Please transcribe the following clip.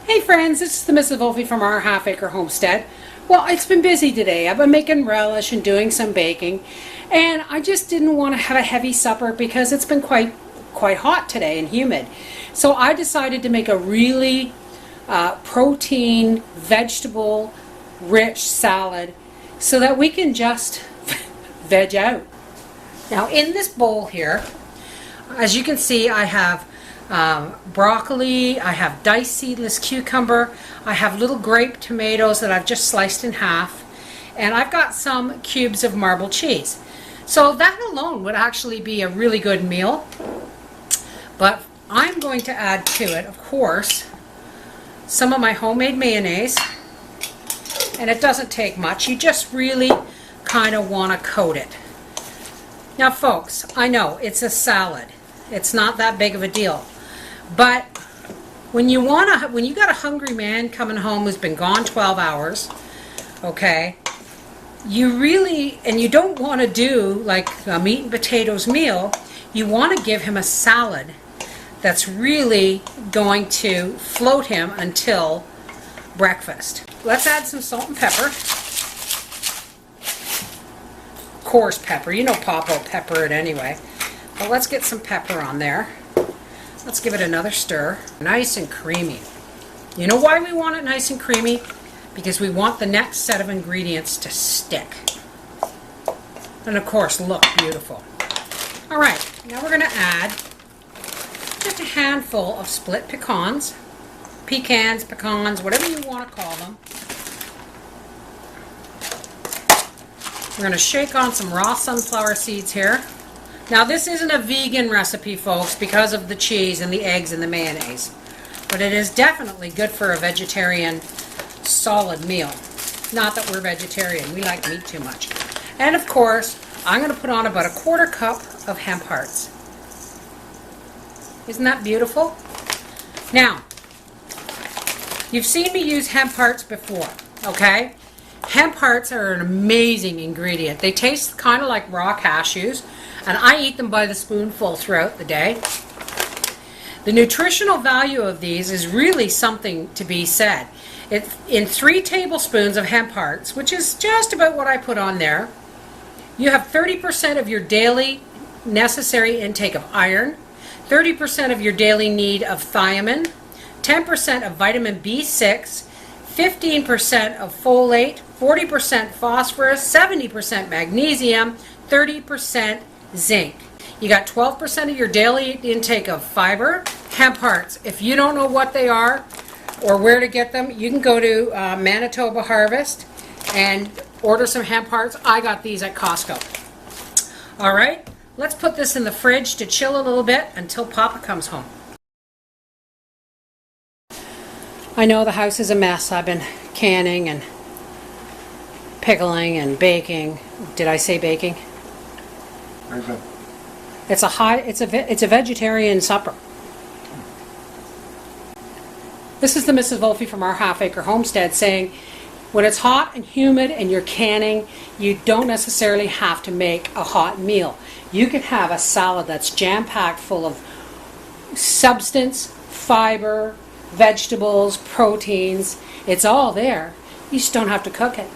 Hey friends, this is the Mrs. Volfie from Our Half Acre Homestead. Well, it's been busy today. I've been making relish and doing some baking, and I just didn't want to have a heavy supper because it's been quite hot today and humid. So I decided to make a really protein, vegetable rich salad so that we can just veg out. Now in this bowl here, as you can see, I have broccoli, I have diced seedless cucumber, I have little grape tomatoes that I've just sliced in half, and I've got some cubes of marbled cheese. So that alone would actually be a really good meal, but I'm going to add to it, of course, some of my homemade mayonnaise, and it doesn't take much. You just really kind of want to coat it. Now folks, I know it's a salad. It's not that big of a deal. But when you got a hungry man coming home who's been gone 12 hours, okay, you don't want to do like a meat and potatoes meal. You want to give him a salad that's really going to float him until breakfast. Let's add some salt and pepper. Coarse pepper, you know Pop will pepper it anyway. But let's get some pepper on there. Let's give it another stir. Nice and creamy. You know why we want it nice and creamy? Because we want the next set of ingredients to stick. And of course, look beautiful. Alright, now we're going to add just a handful of split pecans, whatever you want to call them. We're going to shake on some raw sunflower seeds here. Now this isn't a vegan recipe, folks, because of the cheese and the eggs and the mayonnaise. But it is definitely good for a vegetarian solid meal. Not that we're vegetarian, we like meat too much. And of course, I'm going to put on about a 1/4 cup of hemp hearts. Isn't that beautiful? Now, you've seen me use hemp hearts before, okay? Hemp hearts are an amazing ingredient. They taste kind of like raw cashews, and I eat them by the spoonful throughout the day. The nutritional value of these is really something to be said. In 3 tablespoons of hemp hearts, which is just about what I put on there, you have 30% of your daily necessary intake of iron, 30% of your daily need of thiamine, 10% of vitamin B6, 15% of folate, 40% phosphorus, 70% magnesium, 30% zinc. You got 12% of your daily intake of fiber. Hemp hearts, if you don't know what they are or where to get them, you can go to Manitoba Harvest and order some hemp hearts. I got these at Costco. Alright, let's put this in the fridge to chill a little bit until Papa comes home. I know the house is a mess. I've been canning and pickling and baking. Did I say baking? It's a vegetarian supper. This is the Mrs. Volfie from Our Half Acre Homestead saying, when it's hot and humid and you're canning, you don't necessarily have to make a hot meal. You can have a salad that's jam-packed full of substance, fiber, vegetables, proteins. It's all there. You just don't have to cook it.